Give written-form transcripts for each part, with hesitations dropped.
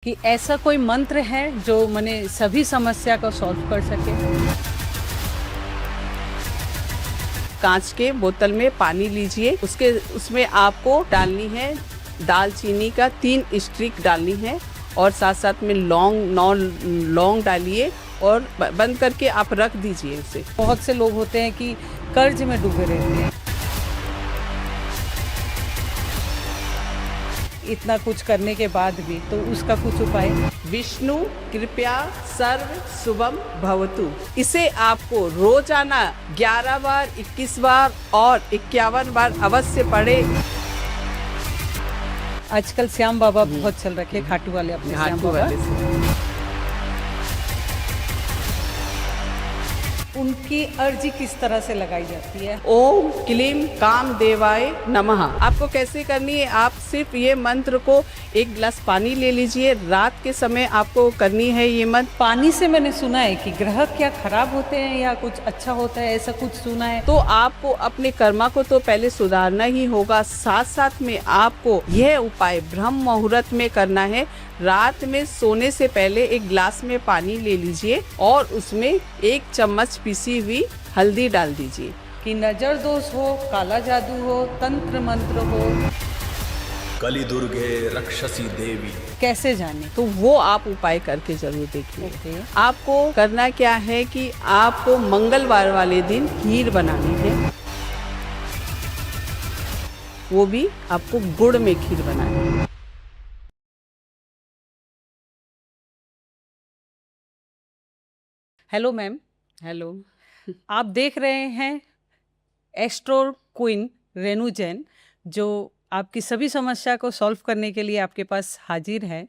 कि ऐसा कोई मंत्र है जो मैंने सभी समस्या को सॉल्व कर सके। कांच के बोतल में पानी लीजिए, उसमें आपको डालनी है दालचीनी का 3 स्टिक डालनी है और साथ साथ में लौंग डालिए और बंद करके आप रख दीजिए उसे। बहुत से लोग होते हैं कि कर्ज में डूबे रहते हैं, इतना कुछ करने के बाद भी, तो उसका कुछ उपाय। विष्णु कृपया सर्व शुभम भवतु, इसे आपको रोजाना 11 बार, 21 बार और 51 बार अवश्य पढ़े। आजकल श्याम बाबा बहुत चल रखे, खाटू वाले अपने श्याम बाबा। उनकी अर्जी किस तरह से लगाई जाती है? ओम क्लीम कामदेवाय नमः। आपको कैसे करनी है, आप सिर्फ ये मंत्र को 1 गिलास पानी ले लीजिए, रात के समय आपको करनी है ये मंत्र। पानी से मैंने सुना है कि ग्रह क्या खराब होते हैं या कुछ अच्छा होता है, ऐसा कुछ सुना है। तो आपको अपने कर्मा को तो पहले सुधारना ही होगा, साथ साथ में आपको यह उपाय ब्रह्म मुहूर्त में करना है। रात में सोने से पहले 1 गिलास में पानी ले लीजिए और उसमें 1 चम्मच पिसी हुई हल्दी डाल दीजिए। कि नजर दोष हो, काला जादू हो, तंत्र मंत्र हो, कली दुर्गे रक्षसी देवी, कैसे जाने? तो वो आप उपाय करके जरूर देखिए। ओके। आपको करना क्या है कि आपको मंगलवार वाले दिन खीर बनानी है, वो भी आपको गुड़ में खीर बनानी है। Hello ma'am. हेलो। आप देख रहे हैं एस्ट्रो क्वीन रेनू जैन, जो आपकी सभी समस्या को सॉल्व करने के लिए आपके पास हाजिर है।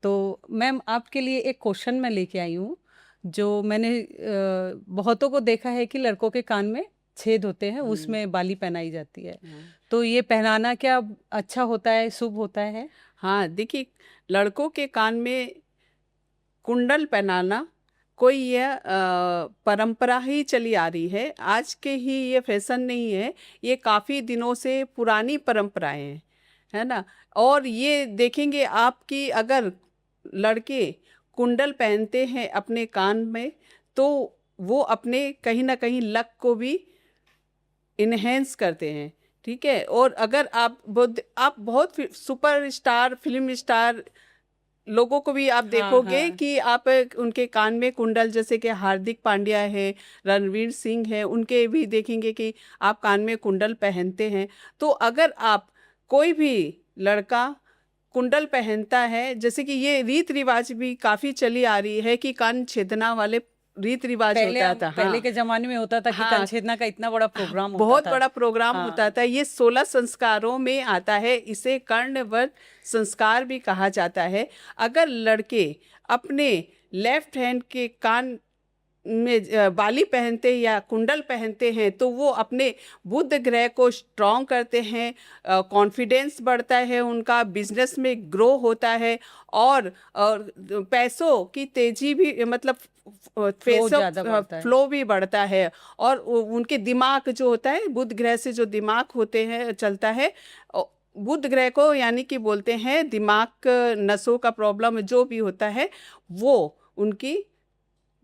तो मैम, आपके लिए एक क्वेश्चन मैं लेके आई हूँ, जो मैंने बहुतों को देखा है कि लड़कों के कान में छेद होते हैं, उसमें बाली पहनाई जाती है। तो ये पहनाना क्या अच्छा होता है, शुभ होता है? हाँ, देखिए, लड़कों के कान में कुंडल पहनाना कोई यह परंपरा ही चली आ रही है, आज के ही ये फैशन नहीं है, ये काफ़ी दिनों से पुरानी परंपराएं हैं, है ना। और ये देखेंगे आपकी अगर लड़के कुंडल पहनते हैं अपने कान में, तो वो अपने कहीं ना कहीं लक को भी इन्हेंस करते हैं, ठीक है। और अगर आप बहुत सुपरस्टार, फिल्म स्टार लोगों को भी आप देखोगे हाँ। कि आप उनके कान में कुंडल, जैसे कि हार्दिक पांड्या है, रणवीर सिंह है, उनके भी देखेंगे कि आप कान में कुंडल पहनते हैं। तो अगर आप कोई भी लड़का कुंडल पहनता है, जैसे कि ये रीत रिवाज भी काफ़ी चली आ रही है कि कान छेदना वाले रीत रिवाज होता था। पहले हाँ, के जमाने में होता था कि हाँ, कान छेदना का इतना बड़ा प्रोग्राम होता बहुत था। बड़ा प्रोग्राम हाँ। होता था। ये 16 संस्कारों में आता है, इसे कर्णवत संस्कार भी कहा जाता है। अगर लड़के अपने लेफ्ट हैंड के कान में बाली पहनते या कुंडल पहनते हैं, तो वो अपने बुध ग्रह को स्ट्रॉन्ग करते हैं, कॉन्फिडेंस बढ़ता है उनका, बिजनेस में ग्रो होता है और पैसों की तेजी भी, मतलब फ्लो भी बढ़ता है। और उनके दिमाग जो होता है, बुध ग्रह से जो दिमाग होते हैं चलता है, बुध ग्रह को यानी कि बोलते हैं दिमाग नसों का प्रॉब्लम जो भी होता है, वो उनकी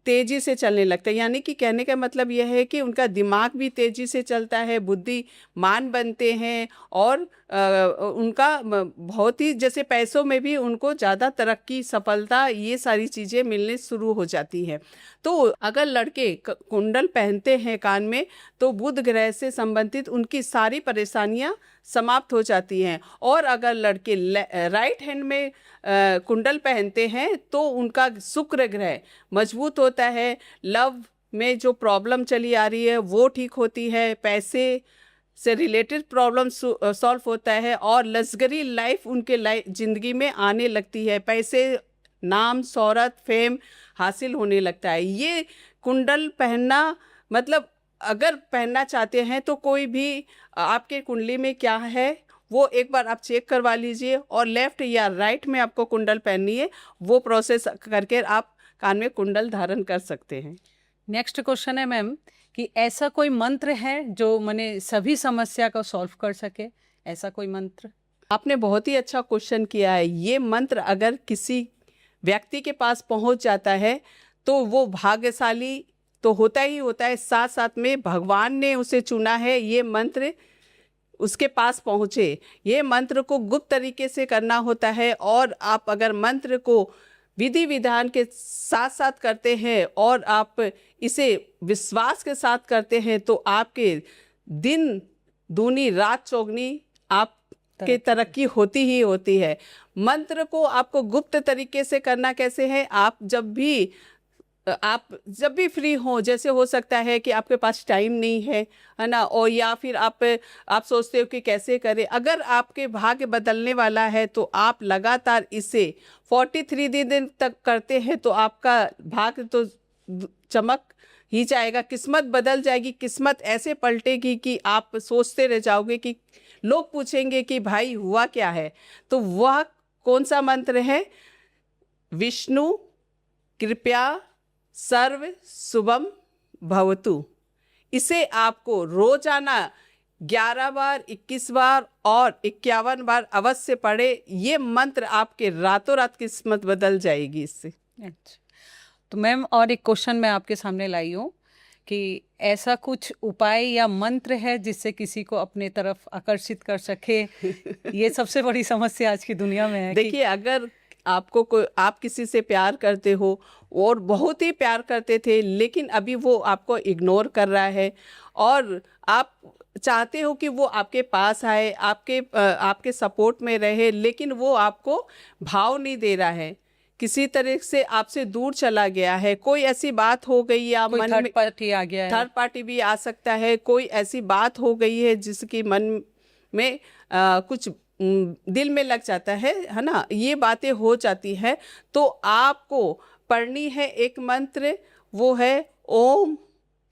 तेजी से चलने लगता है। यानी कि कहने का मतलब यह है कि उनका दिमाग भी तेजी से चलता है, बुद्धिमान बनते हैं और उनका बहुत ही, जैसे पैसों में भी उनको ज़्यादा तरक्की, सफलता, ये सारी चीज़ें मिलने शुरू हो जाती हैं। तो अगर लड़के कुंडल पहनते हैं कान में, तो बुध ग्रह से संबंधित उनकी सारी परेशानियां समाप्त हो जाती हैं। और अगर लड़के राइट हैंड में कुंडल पहनते हैं, तो उनका शुक्र ग्रह मजबूत होता है, लव में जो प्रॉब्लम चली आ रही है वो ठीक होती है, पैसे से रिलेटेड प्रॉब्लम सॉल्व होता है और लग्जरी लाइफ उनके जिंदगी में आने लगती है, पैसे, नाम, शोहरत, फेम हासिल होने लगता है। ये कुंडल पहनना, मतलब अगर पहनना चाहते हैं तो कोई भी आपके कुंडली में क्या है वो एक बार आप चेक करवा लीजिए, और लेफ्ट या राइट में आपको कुंडल पहननी है, वो प्रोसेस करके आप कान में कुंडल धारण कर सकते हैं। नेक्स्ट क्वेश्चन है मैम कि ऐसा कोई मंत्र है जो मैंने सभी समस्या को सॉल्व कर सके, ऐसा कोई मंत्र? आपने बहुत ही अच्छा क्वेश्चन किया है। ये मंत्र अगर किसी व्यक्ति के पास पहुंच जाता है तो वो भाग्यशाली तो होता ही होता है, साथ साथ में भगवान ने उसे चुना है ये मंत्र उसके पास पहुँचे। ये मंत्र को गुप्त तरीके से करना होता है, और आप अगर मंत्र को विधि विधान के साथ साथ करते हैं और आप इसे विश्वास के साथ करते हैं तो आपके दिन दूनी रात चौगनी आपके तरक्की होती ही होती है। मंत्र को आपको गुप्त तरीके से करना कैसे है, आप जब भी फ्री हो, जैसे हो सकता है कि आपके पास टाइम नहीं है ना, और या फिर आप सोचते हो कि कैसे करें, अगर आपके भाग्य बदलने वाला है तो आप लगातार इसे 43 दिन तक करते हैं तो आपका भाग्य तो चमक ही जाएगा, किस्मत बदल जाएगी, किस्मत ऐसे पलटेगी कि आप सोचते रह जाओगे कि लोग पूछेंगे कि भाई हुआ क्या है। तो वह कौन सा मंत्र है? विष्णु कृपया सर्व शुभम भवतु। इसे आपको रोजाना 11 बार, 21 बार और 51 बार अवश्य पढ़े। ये मंत्र आपके रातों रात किस्मत बदल जाएगी इससे। अच्छा, तो मैम और एक क्वेश्चन मैं आपके सामने लाई हूँ कि ऐसा कुछ उपाय या मंत्र है जिससे किसी को अपने तरफ आकर्षित कर सके? ये सबसे बड़ी समस्या आज की दुनिया में है। देखिए, अगर आप किसी से प्यार करते हो और बहुत ही प्यार करते थे, लेकिन अभी वो आपको इग्नोर कर रहा है और आप चाहते हो कि वो आपके पास आए, आपके सपोर्ट में रहे, लेकिन वो आपको भाव नहीं दे रहा है, किसी तरह से आपसे दूर चला गया है, कोई ऐसी बात हो गई या कोई मन थर्ड में पार्टी आ गया है, थर्ड पार्टी भी आ सकता है, कोई ऐसी बात हो गई है जिसकी मन में कुछ दिल में लग जाता है ना, ये बातें हो जाती है, तो आपको पढ़नी है एक मंत्र, वो है ओम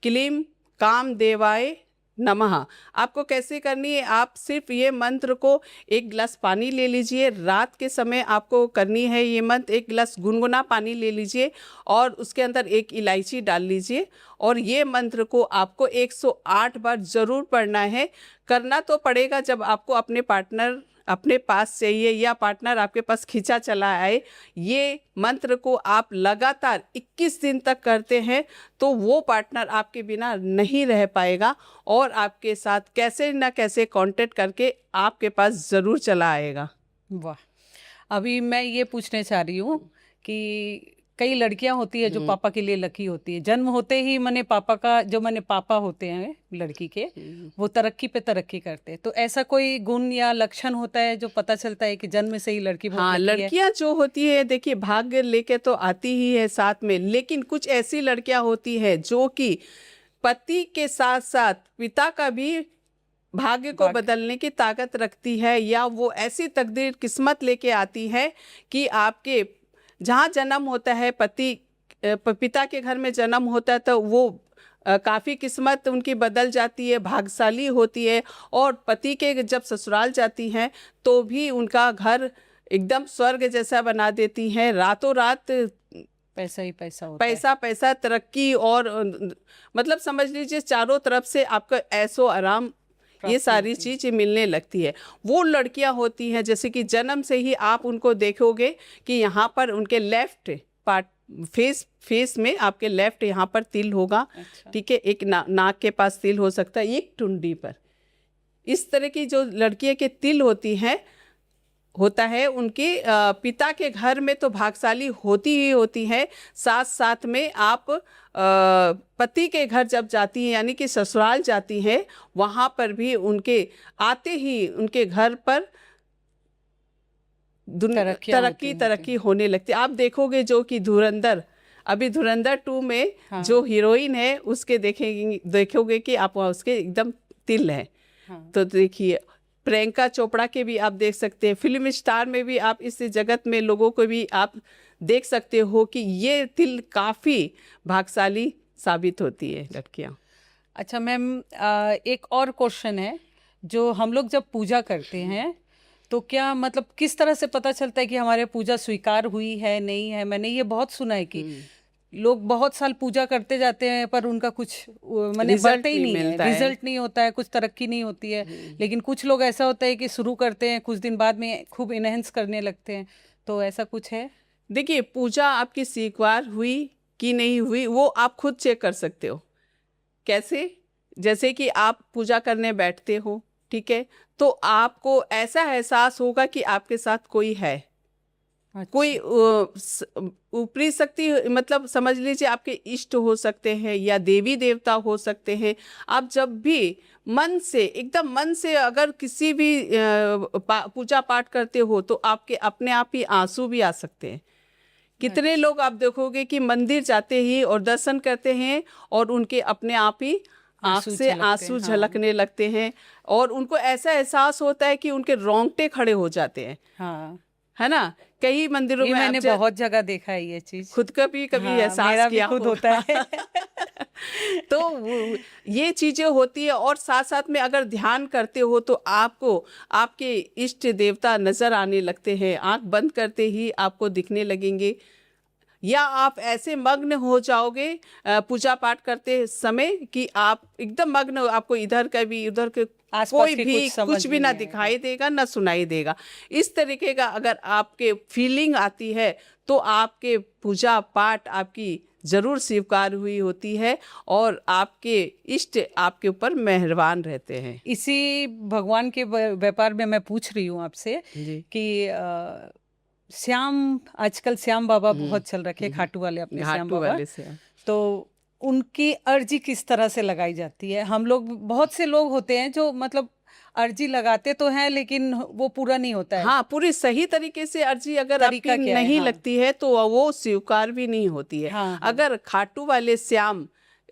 क्लीम कामदेवाय नमः। आपको कैसे करनी है? आप सिर्फ ये मंत्र को 1 गिलास पानी ले लीजिए, रात के समय आपको करनी है ये मंत्र। 1 गिलास गुनगुना पानी ले लीजिए और उसके अंदर 1 इलायची डाल लीजिए, और ये मंत्र को आपको 108 बार ज़रूर पढ़ना है। करना तो पड़ेगा जब आपको अपने पार्टनर अपने पास चाहिए या पार्टनर आपके पास खींचा चला आए। ये मंत्र को आप लगातार 21 दिन तक करते हैं तो वो पार्टनर आपके बिना नहीं रह पाएगा और आपके साथ कैसे ना कैसे कांटेक्ट करके आपके पास ज़रूर चला आएगा। वाह। अभी मैं ये पूछने चाह रही हूँ कि कई लड़कियां होती है जो पापा के लिए लकी होती है, जन्म होते ही पापा होते हैं लड़की के, वो तरक्की पे तरक्की करते हैं। तो ऐसा कोई गुण या लक्षण होता है जो पता चलता है कि जन्म से ही लड़की बहुत हाँ, लकी है? लड़कियां जो होती है, देखिए, भाग्य लेके तो आती ही है साथ में, लेकिन कुछ ऐसी लड़कियां होती है जो कि पति के साथ साथ पिता का भी भाग्य को बदलने की ताकत रखती है, या वो ऐसी तकदीर किस्मत लेके आती है कि आपके जहाँ जन्म होता है, पिता के घर में जन्म होता है, तो वो काफ़ी किस्मत उनकी बदल जाती है, भाग्यशाली होती है, और पति के जब ससुराल जाती हैं तो भी उनका घर एकदम स्वर्ग जैसा बना देती हैं। रातों रात पैसा ही पैसा होता है। पैसा तरक्की, और मतलब समझ लीजिए चारों तरफ से आपका ऐसो आराम, ये सारी चीज़ें मिलने लगती है। वो लड़कियां होती हैं जैसे कि जन्म से ही आप उनको देखोगे कि यहाँ पर उनके लेफ्ट पार्ट फेस में आपके लेफ्ट यहाँ पर तिल होगा। अच्छा। ठीक है, एक नाक के पास तिल हो सकता है, एक टुंडी पर। इस तरह की जो लड़कियों के तिल होता है, उनके पिता के घर में तो भाग्यशाली होती ही होती है। साथ साथ में आप पति के घर जब जाती हैं, यानी कि ससुराल जाती हैं, वहाँ पर भी उनके आते ही उनके घर पर तरक्की होने लगती है। आप देखोगे जो कि धुरंधर 2 में हाँ। जो हीरोइन है उसके देखोगे कि आप उसके एकदम तिल है। हाँ। तो देखिए, प्रियंका चोपड़ा के भी आप देख सकते हैं, फिल्म स्टार में भी आप इस जगत में लोगों को भी आप देख सकते हो कि ये तिल काफ़ी भाग्यशाली साबित होती है लड़कियां। अच्छा मैम, एक और क्वेश्चन है, जो हम लोग जब पूजा करते हैं तो क्या मतलब किस तरह से पता चलता है कि हमारे पूजा स्वीकार हुई है नहीं है? मैंने ये बहुत सुना है कि लोग बहुत साल पूजा करते जाते हैं पर उनका कुछ मैंने बढ़ते ही नहीं है, रिजल्ट नहीं होता है, कुछ तरक्की नहीं होती है। लेकिन कुछ लोग ऐसा होता है कि शुरू करते हैं, कुछ दिन बाद में खूब इनहेंस करने लगते हैं, तो ऐसा कुछ है? देखिए, पूजा आपकी स्वीकार हुई कि नहीं हुई वो आप खुद चेक कर सकते हो। कैसे? जैसे कि आप पूजा करने बैठते हो, ठीक है, तो आपको ऐसा एहसास होगा कि आपके साथ कोई है, कोई ऊपरी शक्ति, मतलब समझ लीजिए आपके इष्ट हो सकते हैं या देवी देवता हो सकते हैं। आप जब भी मन से, एकदम मन से अगर किसी भी पूजा पाठ करते हो तो आपके अपने आप ही आंसू भी आ सकते हैं। कितने लोग आप देखोगे कि मंदिर जाते ही और दर्शन करते हैं और उनके अपने आप ही आंख से आंसू झलकने लगते हैं और उनको ऐसा एहसास होता है कि उनके रोंगटे खड़े हो जाते हैं। हाँ, है ना? कई मंदिरों में मैंने बहुत जगह देखा है ये चीज, खुद का भी कभी हाँ, एहसास मेरा किया भी खुद होगा। होता है। तो ये चीजें होती है और साथ साथ में अगर ध्यान करते हो तो आपको आपके इष्ट देवता नजर आने लगते हैं, आंख बंद करते ही आपको दिखने लगेंगे, या आप ऐसे मग्न हो जाओगे पूजा पाठ करते समय कि आप एकदम मग्न, आपको इधर का भी उधर के कोई भी कुछ भी ना दिखाई देगा ना सुनाई देगा। इस तरीके का अगर आपके फीलिंग आती है तो आपके पूजा पाठ आपकी जरूर स्वीकार हुई होती है और आपके इष्ट आपके ऊपर मेहरबान रहते हैं। इसी भगवान के व्यापार में मैं पूछ रही हूँ आपसे कि श्याम, आजकल श्याम बाबा बहुत चल रखे, खाटू वाले, अपने श्याम बाबा, तो उनकी अर्जी किस तरह से लगाई जाती है? हम लोग, बहुत से लोग होते हैं जो मतलब अर्जी लगाते तो हैं लेकिन वो पूरा नहीं होता है। हाँ, पूरी सही तरीके से अर्जी अगर आपकी नहीं लगती है तो वो स्वीकार भी नहीं होती है। हाँ, अगर खाटू वाले श्याम,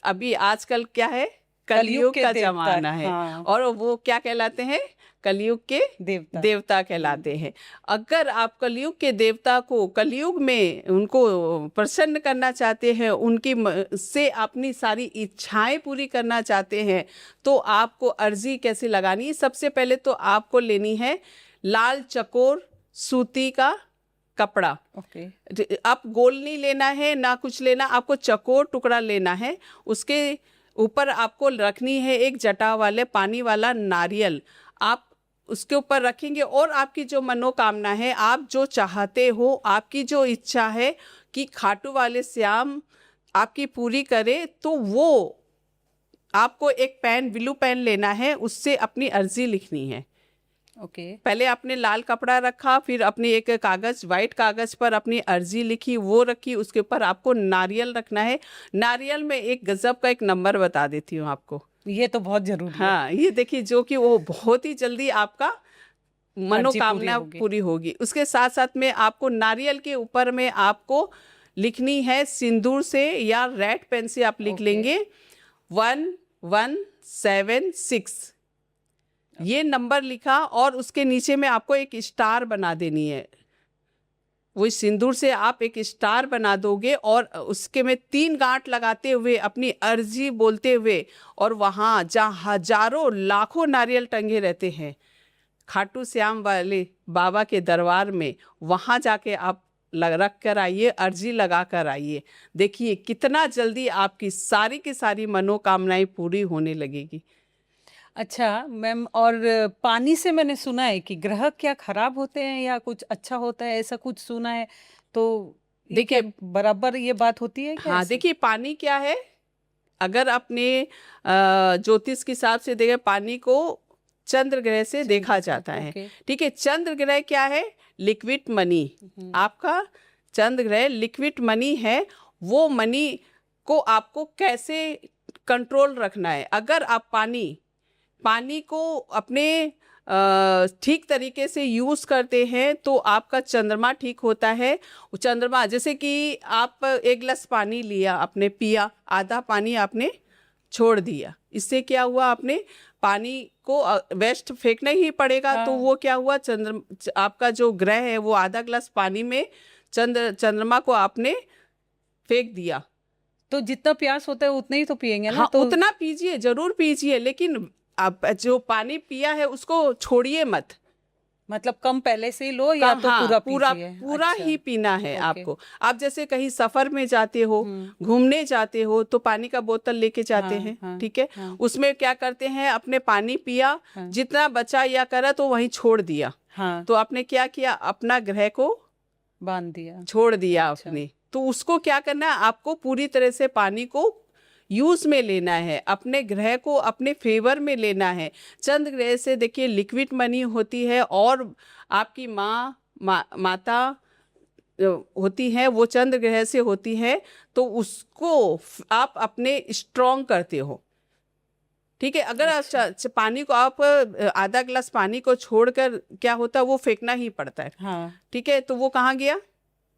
अभी आजकल क्या है, कलयुग का जमाना है, और वो क्या कहलाते हैं, कलयुग के देवता कहलाते हैं। अगर आप कलयुग के देवता को कलयुग में उनको प्रसन्न करना चाहते हैं, उनकी से अपनी सारी इच्छाएं पूरी करना चाहते हैं, तो आपको अर्जी कैसे लगानी है? सबसे पहले तो आपको लेनी है लाल चकोर सूती का कपड़ा। आप गोल नहीं लेना है ना कुछ लेना, आपको चकोर टुकड़ा लेना है। उसके ऊपर आपको रखनी है एक जटा वाले पानी वाला नारियल, आप उसके ऊपर रखेंगे और आपकी जो मनोकामना है, आप जो चाहते हो, आपकी जो इच्छा है कि खाटू वाले श्याम आपकी पूरी करे, तो वो आपको एक पेन, ब्लू पेन लेना है, उससे अपनी अर्जी लिखनी है। पहले आपने लाल कपड़ा रखा, फिर अपने एक कागज, वाइट कागज पर अपनी अर्जी लिखी, वो रखी, उसके ऊपर आपको नारियल रखना है। नारियल में एक गजब का एक नंबर बता देती हूँ आपको, ये तो बहुत जरूरी है। हाँ, ये देखिए, जो कि वो बहुत ही जल्दी आपका मनोकामना पूरी होगी। उसके साथ साथ में आपको नारियल के ऊपर में आपको लिखनी है सिंदूर से या रेड पेन से आप लिख लेंगे 1176, ये नंबर लिखा, और उसके नीचे में आपको एक स्टार बना देनी है। वो सिंदूर से आप एक स्टार बना दोगे और उसके में 3 गांठ लगाते हुए अपनी अर्जी बोलते हुए, और वहाँ जहाँ हजारों लाखों नारियल टंगे रहते हैं खाटू श्याम वाले बाबा के दरबार में, वहाँ जाके आप रख कर आइए, अर्जी लगा कर आइए। देखिए कितना जल्दी आपकी सारी की सारी मनोकामनाएं पूरी होने लगेगी। अच्छा मैम, और पानी से मैंने सुना है कि ग्रह क्या खराब होते हैं या कुछ अच्छा होता है, ऐसा कुछ सुना है, तो देखिए बराबर ये बात होती है क्या? हाँ, देखिए पानी क्या है, अगर अपने ज्योतिष के हिसाब से देखें, पानी को चंद्र ग्रह से देखा जाता है। ठीक है, चंद्र ग्रह क्या है? Liquid money. आपका चंद्र ग्रह लिक्विड मनी है। वो मनी को आपको कैसे कंट्रोल रखना है? अगर आप पानी को अपने ठीक तरीके से यूज़ करते हैं तो आपका चंद्रमा ठीक होता है। चंद्रमा, जैसे कि आप एक गिलास पानी लिया, आपने पिया, आधा पानी आपने छोड़ दिया, इससे क्या हुआ? आपने पानी को वेस्ट फेंकना ही पड़ेगा। हाँ। तो वो क्या हुआ? आपका जो ग्रह है वो आधा गिलास पानी में चंद्रमा को आपने फेंक दिया। तो जितना प्यास होता है उतना ही तो पिएंगे ना? हाँ, तो उतना पीजिए, जरूर पीजिए, लेकिन आप जो पानी पिया है उसको छोड़िए मत। मतलब कम पहले से ही लो या तो हाँ, पूरा अच्छा। ही पीना है आपको। आप जैसे कहीं सफर में जाते हो, घूमने जाते हो, तो पानी का बोतल लेके जाते हैं। ठीक है, उसमें क्या करते हैं? अपने पानी पिया, जितना बचा या करा तो वहीं छोड़ दिया। तो आपने क्या किया? अपना ग्रह को बांध दिया। छोड़ दिया अच्छा। आपने, तो उसको क्या करना है, आपको पूरी तरह से पानी को यूज में लेना है, अपने ग्रह को अपने फेवर में लेना है। चंद्र ग्रह से देखिए लिक्विड मनी होती है, और आपकी माता होती है वो चंद्र ग्रह से होती है, तो उसको आप अपने स्ट्रॉन्ग करते हो। ठीक है, अगर आप पानी को आप आधा गिलास पानी को छोड़कर क्या होता है, वो फेंकना ही पड़ता है। हाँ, ठीक है, तो वो कहाँ गया,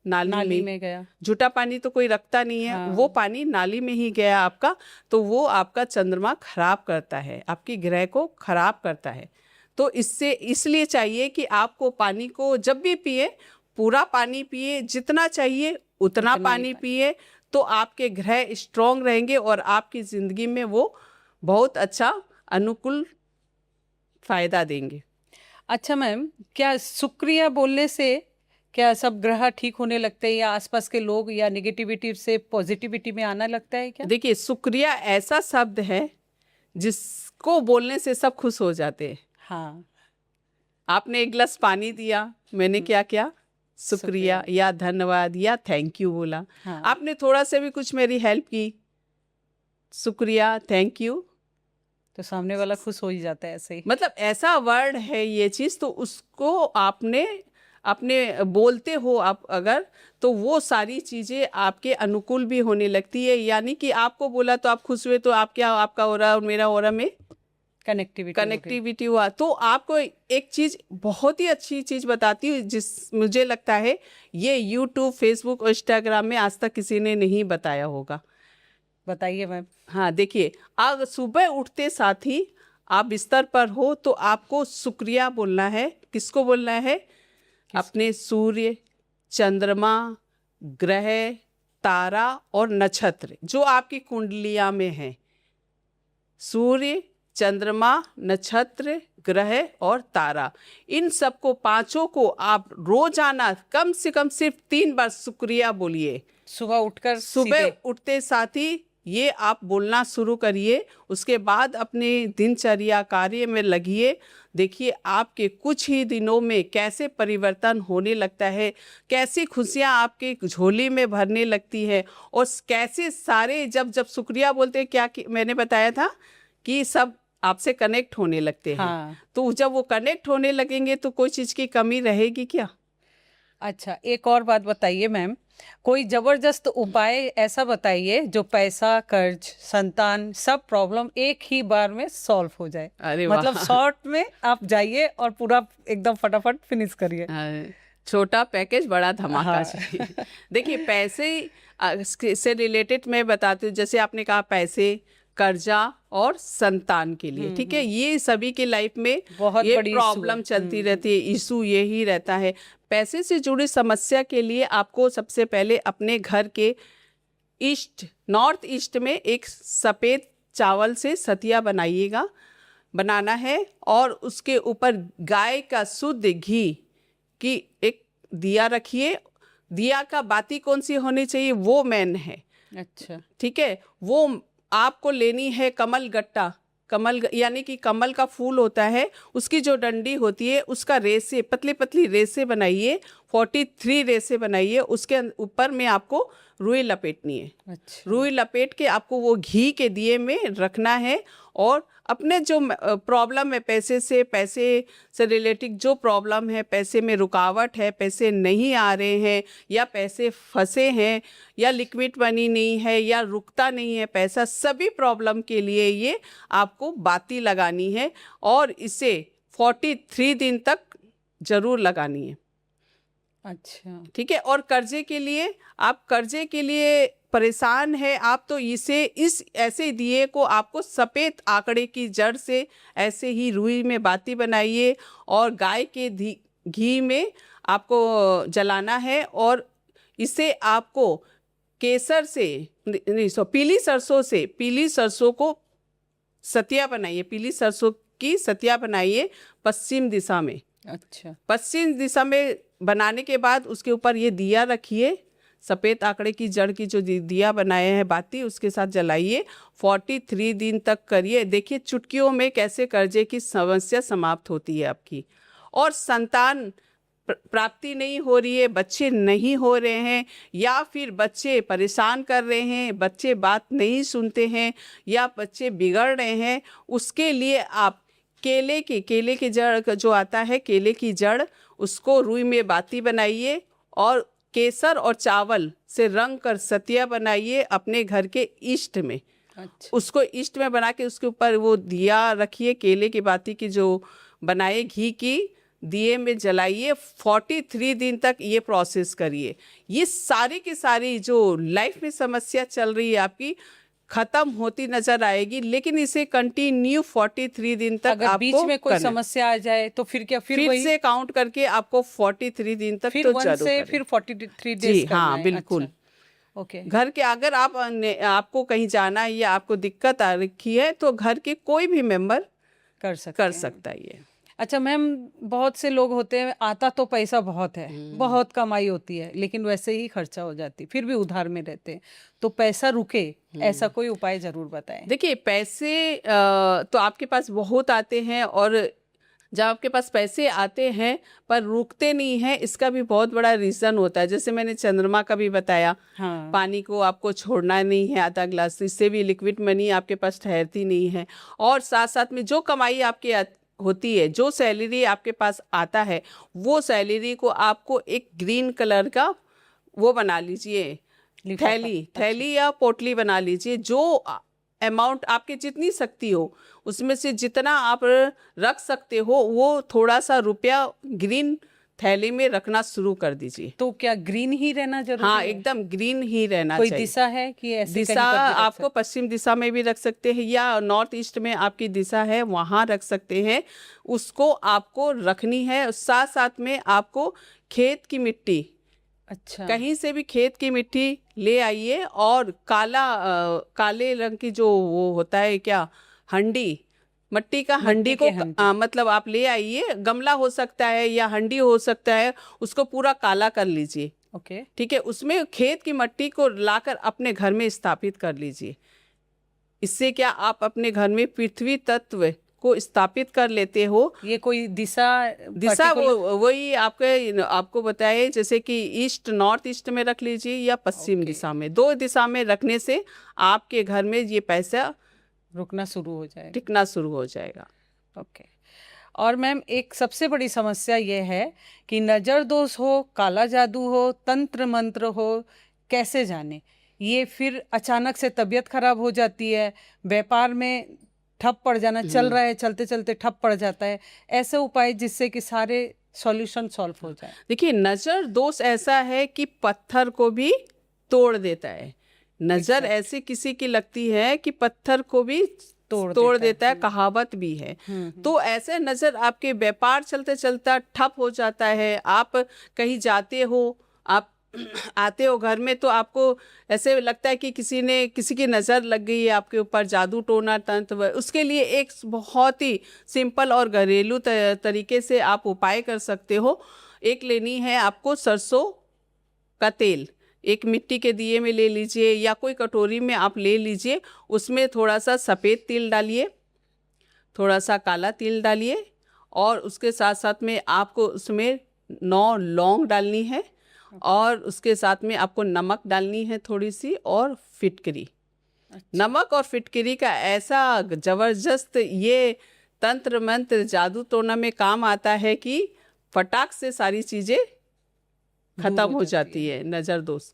नाली में। में गया। झूठा पानी तो कोई रखता नहीं है, हाँ। वो पानी नाली में ही गया आपका, तो वो आपका चंद्रमा खराब करता है, आपकी ग्रह को खराब करता है। तो इसलिए चाहिए कि आपको पानी को जब भी पिए, पूरा पानी पिए, जितना चाहिए उतना पानी पिए, तो आपके ग्रह स्ट्रांग रहेंगे और आपकी जिंदगी में वो बहुत अच्छा अनुकूल फायदा देंगे। अच्छा मैम, क्या शुक्रिया बोलने से क्या सब ग्रह ठीक होने लगते हैं, या आसपास के लोग या नेगेटिविटी से पॉजिटिविटी में आना लगता है क्या? देखिए, शुक्रिया ऐसा शब्द है जिसको बोलने से सब खुश हो जाते हैं। हाँ, आपने एक गिलास पानी दिया, मैंने क्या किया, शुक्रिया या धन्यवाद या थैंक यू बोला। हाँ। आपने थोड़ा सा भी कुछ मेरी हेल्प की, शुक्रिया थैंक यू, तो सामने वाला खुश हो ही जाता है ऐसे ही। मतलब ऐसा वर्ड है ये चीज़, तो उसको आपने अपने बोलते हो आप अगर, तो वो सारी चीज़ें आपके अनुकूल भी होने लगती है। यानी कि आपको बोला तो आप खुश हुए, तो आप क्या, आपका हो रहा और मेरा हो रहा में कनेक्टिविटी हुआ। तो आपको एक चीज़, बहुत ही अच्छी चीज़ बताती हूँ, जिस मुझे लगता है ये यूट्यूब, फेसबुक और इंस्टाग्राम में आज तक किसी ने नहीं बताया होगा। बताइए मैम। हाँ, देखिए, आज सुबह उठते साथ ही आप बिस्तर पर हो तो आपको शुक्रिया बोलना है। किसको बोलना है? अपने सूर्य, चंद्रमा, ग्रह, तारा और नक्षत्र जो आपकी कुंडलिया में है। सूर्य, चंद्रमा, नक्षत्र, ग्रह और तारा, इन सबको पांचों को आप रोजाना कम से कम सिर्फ 3 बार शुक्रिया बोलिए। सुबह उठते साथ ही ये आप बोलना शुरू करिए। उसके बाद अपने दिनचर्या कार्य में लगिए। देखिए आपके कुछ ही दिनों में कैसे परिवर्तन होने लगता है, कैसी खुशियाँ आपके झोली में भरने लगती है, और कैसे सारे जब शुक्रिया बोलते हैं, क्या मैंने बताया था कि सब आपसे कनेक्ट होने लगते हैं। हाँ। तो जब वो कनेक्ट होने लगेंगे तो कोई चीज़ की कमी रहेगी क्या? अच्छा, एक और बात बताइए मैम, कोई जबरदस्त उपाय ऐसा बताइए जो पैसा, कर्ज, संतान, सब प्रॉब्लम एक ही बार में सॉल्व हो जाए। अरे वाह। मतलब शॉर्ट में आप जाइए और पूरा एकदम फटाफट फिनिश करिए। छोटा पैकेज बड़ा धमाका हाँ। चाहिए। देखिए, पैसे से रिलेटेड मैं बताती हूँ। जैसे आपने कहा पैसे, कर्जा और संतान के लिए, ठीक है, ये सभी के लाइफ में बहुत ये बड़ी प्रॉब्लम चलती रहती है, इशू यही रहता है। पैसे से जुड़ी समस्या के लिए आपको सबसे पहले अपने घर के नॉर्थ ईस्ट में एक सफ़ेद चावल से सतिया बनाना है, और उसके ऊपर गाय का शुद्ध घी की एक दिया रखिए। दिया का बाती कौन सी होनी चाहिए, वो मेन है। अच्छा, ठीक है, वो आपको लेनी है कमल गट्टा। यानी कि कमल का फूल होता है, उसकी जो डंडी होती है उसका रेसे, पतली पतली रेसे बनाइए, 43 रेसे बनाइए। उसके ऊपर में आपको रुई लपेटनी है। अच्छा। रुई लपेट के आपको वो घी के दिए में रखना है, और अपने जो प्रॉब्लम है पैसे से रिलेटेड जो प्रॉब्लम है, पैसे में रुकावट है, पैसे नहीं आ रहे हैं, या पैसे फंसे हैं, या लिक्विड मनी नहीं है, या रुकता नहीं है पैसा, सभी प्रॉब्लम के लिए ये आपको बाती लगानी है, और इसे 43 दिन तक जरूर लगानी है। अच्छा, ठीक है। और कर्जे के लिए परेशान है आप, तो ऐसे दिए को आपको सफ़ेद आंकड़े की जड़ से ऐसे ही रुई में बाती बनाइए, और गाय के घी में आपको जलाना है, और इसे आपको केसर से पीली सरसों को सतिया बनाइए, पीली सरसों की सतिया बनाइए पश्चिम दिशा में। अच्छा, पश्चिम दिशा में बनाने के बाद उसके ऊपर ये दिया रखिए, सफ़ेद आंकड़े की जड़ की जो दिया बनाए हैं बाती, उसके साथ जलाइए। 43 दिन तक करिए। देखिए चुटकियों में कैसे कर्जे की समस्या समाप्त होती है आपकी। और संतान प्राप्ति नहीं हो रही है, बच्चे नहीं हो रहे हैं, या फिर बच्चे परेशान कर रहे हैं, बच्चे बात नहीं सुनते हैं, या बच्चे बिगड़ रहे हैं, उसके लिए आप केले की जड़ का जो आता है, केले की जड़, उसको रुई में बाती बनाइए और केसर और चावल से रंग कर सतिया बनाइए अपने घर के ईस्ट में। अच्छा, उसको ईस्ट में बना के उसके ऊपर वो दिया रखिए, केले की बाती की जो बनाए, घी की दिए में जलाइए। 43 दिन तक ये प्रोसेस करिए। ये सारी की सारी जो लाइफ में समस्या चल रही है आपकी, खत्म होती नजर आएगी। लेकिन इसे कंटिन्यू 43 दिन तक अगर बीच आपको में कोई करना है। समस्या आ जाए तो फिर क्या, फिर फिर वही, से काउंट करके आपको 43 दिन तक फिर तो 1 जरूर से करें। फिर 43 जी डेज करना हाँ, है? बिल्कुल। अच्छा, ओके, घर के अगर आपको कहीं जाना है या आपको दिक्कत आ रखी है, तो घर के कोई भी मेंबर कर सकते कर हैं। सकता है ये। अच्छा मैम, बहुत से लोग होते हैं, आता तो पैसा बहुत है, बहुत कमाई होती है, लेकिन वैसे ही खर्चा हो जाती, फिर भी उधार में रहते हैं, तो पैसा रुके, ऐसा कोई उपाय जरूर बताएं। देखिए, पैसे तो आपके पास बहुत आते हैं, और जब आपके पास पैसे आते हैं पर रुकते नहीं हैं, इसका भी बहुत बड़ा रीज़न होता है। जैसे मैंने चंद्रमा का भी बताया, हाँ, पानी को आपको छोड़ना नहीं है आधा ग्लास, इससे भी लिक्विड मनी आपके पास ठहरती नहीं है। और साथ साथ में जो कमाई आपकी होती है, जो सैलरी आपके पास आता है, वो सैलरी को आपको एक ग्रीन कलर का वो बना लीजिए, लिफाफा। थैली या पोटली बना लीजिए। जो अमाउंट आपके जितनी शक्ति हो, उसमें से जितना आप रख सकते हो, वो थोड़ा सा रुपया ग्रीन थैली में रखना शुरू कर दीजिए। तो क्या ग्रीन ही रहना जरूरी हाँ, है? एकदम ग्रीन ही रहना कोई चाहिए। दिशा है कि ऐसे दिशा कहीं पर भी रख आपको पश्चिम दिशा में भी रख सकते हैं, या नॉर्थ ईस्ट में आपकी दिशा है वहाँ रख सकते हैं। उसको आपको रखनी है। साथ साथ में आपको खेत की मिट्टी, अच्छा, कहीं से भी खेत की मिट्टी ले आइए, और काले रंग की जो वो होता है क्या, हंडी, मट्टी का हंडी के को हंडी। मतलब आप ले आइए। गमला हो सकता है या हंडी हो सकता है, उसको पूरा काला कर लीजिए। ओके, ठीक है, उसमें खेत की मिट्टी को लाकर अपने घर में स्थापित कर लीजिए। इससे क्या, आप अपने घर में पृथ्वी तत्व को स्थापित कर लेते हो। ये कोई दिशा दिशा वही आपको बताए, जैसे कि ईस्ट नॉर्थ ईस्ट में रख लीजिए या पश्चिम दिशा में। 2 दिशा में रखने से आपके घर में ये पैसा रुकना शुरू हो जाएगा। टिकना शुरू हो जाएगा। ओके। और मैम, एक सबसे बड़ी समस्या ये है कि नज़र दोष हो, काला जादू हो, तंत्र मंत्र हो, कैसे जाने? ये फिर अचानक से तबीयत खराब हो जाती है, व्यापार में ठप पड़ जाना, चल रहा है, चलते चलते ठप पड़ जाता है। ऐसे उपाय जिससे कि सारे सॉल्यूशन सॉल्व हो जाए। देखिए, नजर दोष ऐसा है कि पत्थर को भी तोड़ देता है। नजर ऐसी किसी की लगती है कि पत्थर को भी तोड़ देता है, कहावत भी है। तो ऐसे नजर आपके व्यापार चलते चलता ठप हो जाता है। आप कहीं जाते हो, आप आते हो घर में, तो आपको ऐसे लगता है कि किसी की नज़र लग गई है आपके ऊपर, जादू टोना तंत्र। उसके लिए एक बहुत ही सिंपल और घरेलू तरीके से आप उपाय कर सकते हो। एक लेनी है आपको सरसों का तेल, एक मिट्टी के दिए में ले लीजिए, या कोई कटोरी में आप ले लीजिए। उसमें थोड़ा सा सफ़ेद तिल डालिए, थोड़ा सा काला तिल डालिए, और उसके साथ साथ में आपको उसमें 9 लौंग डालनी है, और उसके साथ में आपको नमक डालनी है थोड़ी सी, और फिटकरी। नमक और फिटकरी का ऐसा ज़बरदस्त ये तंत्र मंत्र जादू टोना में काम आता है कि फटाक से सारी चीज़ें खत्म हो जाती है, नज़र दोष।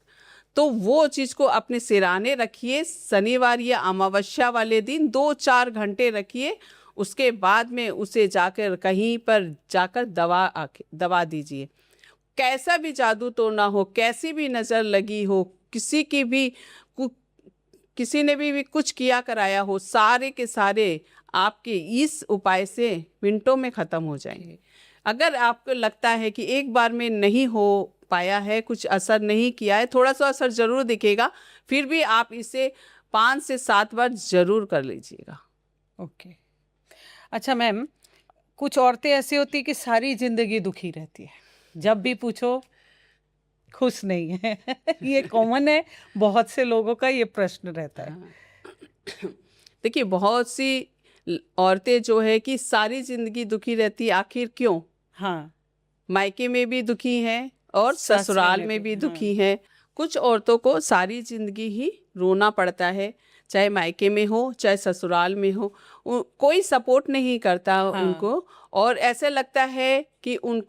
तो वो चीज़ को अपने सिराने रखिए। शनिवार या अमावस्या वाले दिन 2-4 घंटे रखिए। उसके बाद में उसे जाकर कहीं पर जाकर दबा दीजिए। कैसा भी जादू टोना हो, कैसी भी नज़र लगी हो, किसी ने भी कुछ किया कराया हो, सारे के सारे आपके इस उपाय से मिनटों में ख़त्म हो जाएंगे। अगर आपको लगता है कि एक बार में नहीं हो पाया है, कुछ असर नहीं किया है, थोड़ा सा असर ज़रूर दिखेगा, फिर भी आप इसे 5 से 7 बार ज़रूर कर लीजिएगा। ओके। अच्छा मैम, कुछ औरतें ऐसी होती कि सारी ज़िंदगी दुखी रहती है, जब भी पूछो खुश नहीं है। ये कॉमन है, बहुत से लोगों का ये प्रश्न रहता है। देखिए, बहुत सी औरतें जो है कि सारी ज़िंदगी दुखी रहती, आखिर क्यों? हाँ, मायके में भी दुखी हैं और ससुराल ससुराल में में भी, भी दुखी हैं। कुछ औरतों को सारी जिंदगी ही रोना पड़ता है, चाहे मायके में हो चाहे ससुराल में हो। कोई सपोर्ट नहीं करता हाँ। उनको, और ऐसे लगता है कि उन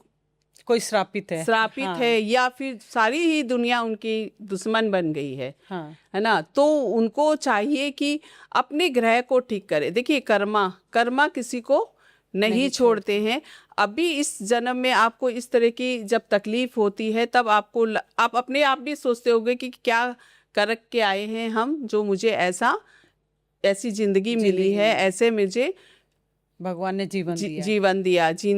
कोई श्रापित है। श्रापित हाँ, है, या फिर सारी ही दुनिया उनकी दुश्मन बन गई हाँ, है ना। तो उनको चाहिए कि अपने ग्रह को ठीक करे। देखिए, कर्मा किसी को नहीं नहीं छोड़ते हैं। अभी इस जन्म में आपको इस तरह की जब तकलीफ होती है, तब आप अपने आप भी सोचते होंगे कि क्या कर के आए हैं हम, जो मुझे ऐसी जिंदगी मिली जिंदगी है, मिली। ऐसे मुझे भगवान ने जीवन दिया है। जीवन दिया, जी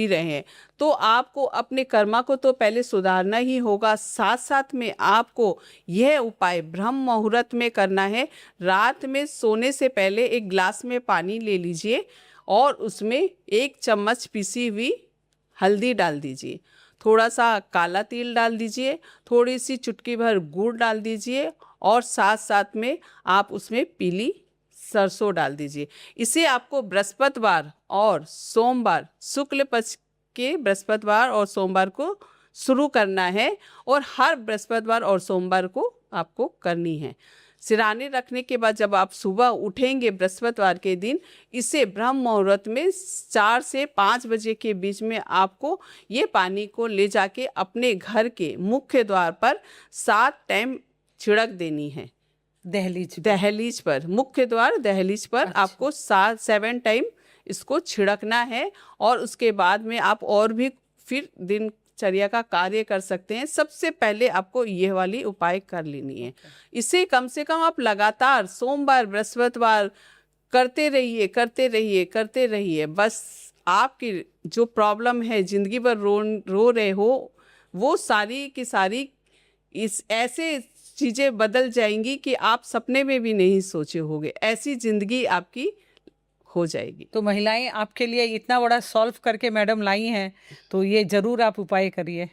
रहे हैं। तो आपको अपने कर्मा को तो पहले सुधारना ही होगा। साथ साथ में आपको यह उपाय ब्रह्म मुहूर्त में करना है। रात में सोने से पहले एक ग्लास में पानी ले लीजिए और उसमें 1 चम्मच पिसी हुई हल्दी डाल दीजिए, थोड़ा सा काला तिल डाल दीजिए, थोड़ी सी चुटकी भर गुड़ डाल दीजिए, और साथ साथ में आप उसमें पीली सरसों डाल दीजिए। इसे आपको बृहस्पतिवार और सोमवार, शुक्ल पक्ष के बृहस्पतिवार और सोमवार को शुरू करना है, और हर बृहस्पतिवार और सोमवार को आपको करनी है। सिराने रखने के बाद जब आप सुबह उठेंगे बृहस्पतिवार के दिन, इसे ब्रह्म मुहूर्त में 4 से 5 बजे के बीच में आपको ये पानी को ले जाके अपने घर के मुख्य द्वार पर 7 टाइम छिड़क देनी है। दहलीज पर, मुख्य द्वार दहलीज पर अच्छा। आपको 7 टाइम इसको छिड़कना है। और उसके बाद में आप और भी फिर दिनचर्या का कार्य कर सकते हैं। सबसे पहले आपको यह वाली उपाय कर लेनी है। इसे कम से कम आप लगातार सोमवार बृहस्पतिवार करते रहिए। बस आपकी जो प्रॉब्लम है, जिंदगी भर रो रहे हो, वो सारी की सारी इस ऐसे चीज़ें बदल जाएंगी कि आप सपने में भी नहीं सोचे होंगे। ऐसी जिंदगी आपकी हो जाएगी। तो महिलाएं आपके लिए इतना बड़ा सॉल्व करके मैडम लाई हैं, तो ये जरूर आप उपाय करिए।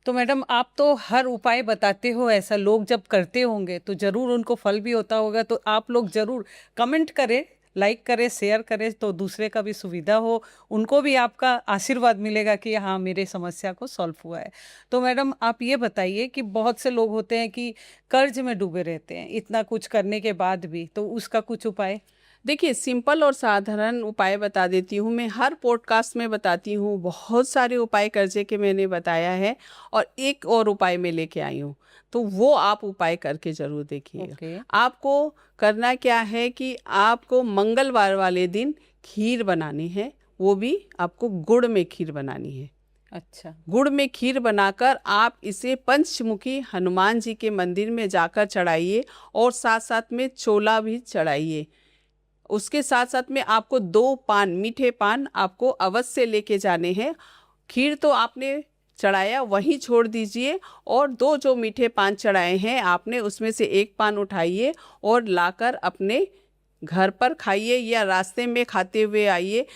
तो मैडम, आप तो हर उपाय बताते हो, ऐसा लोग जब करते होंगे तो जरूर उनको फल भी होता होगा। तो आप लोग जरूर कमेंट करें, लाइक करें, शेयर करें, तो दूसरे का भी सुविधा हो, उनको भी आपका आशीर्वाद मिलेगा कि हाँ, मेरे समस्या को सॉल्व हुआ है। तो मैडम, आप ये बताइए कि बहुत से लोग होते हैं कि कर्ज में डूबे रहते हैं इतना कुछ करने के बाद भी, तो उसका कुछ उपाय? देखिए, सिंपल और साधारण उपाय बता देती हूँ। मैं हर पॉडकास्ट में बताती हूँ, बहुत सारे उपाय कर्जे के मैंने बताया है, और एक और उपाय मैं लेके आई हूँ, तो वो आप उपाय करके जरूर देखिएगा। ओके। आपको करना क्या है कि आपको मंगलवार वाले दिन खीर बनानी है, वो भी आपको गुड़ में खीर बनानी है। अच्छा। गुड़ में खीर बनाकर आप इसे पंचमुखी हनुमान जी के मंदिर में जाकर चढ़ाइए, और साथ साथ में छोला भी चढ़ाइए। उसके साथ साथ में आपको 2 पान, मीठे पान आपको अवश्य लेके जाने हैं। खीर तो आपने चढ़ाया, वहीं छोड़ दीजिए, और 2 जो मीठे पान चढ़ाए हैं आपने, उसमें से 1 पान उठाइए और लाकर अपने घर पर खाइए, या रास्ते में खाते हुए आइए।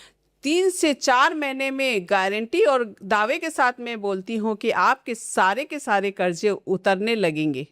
3 से 4 महीने में गारंटी और दावे के साथ मैं बोलती हूँ कि आपके सारे के सारे कर्जे उतरने लगेंगे।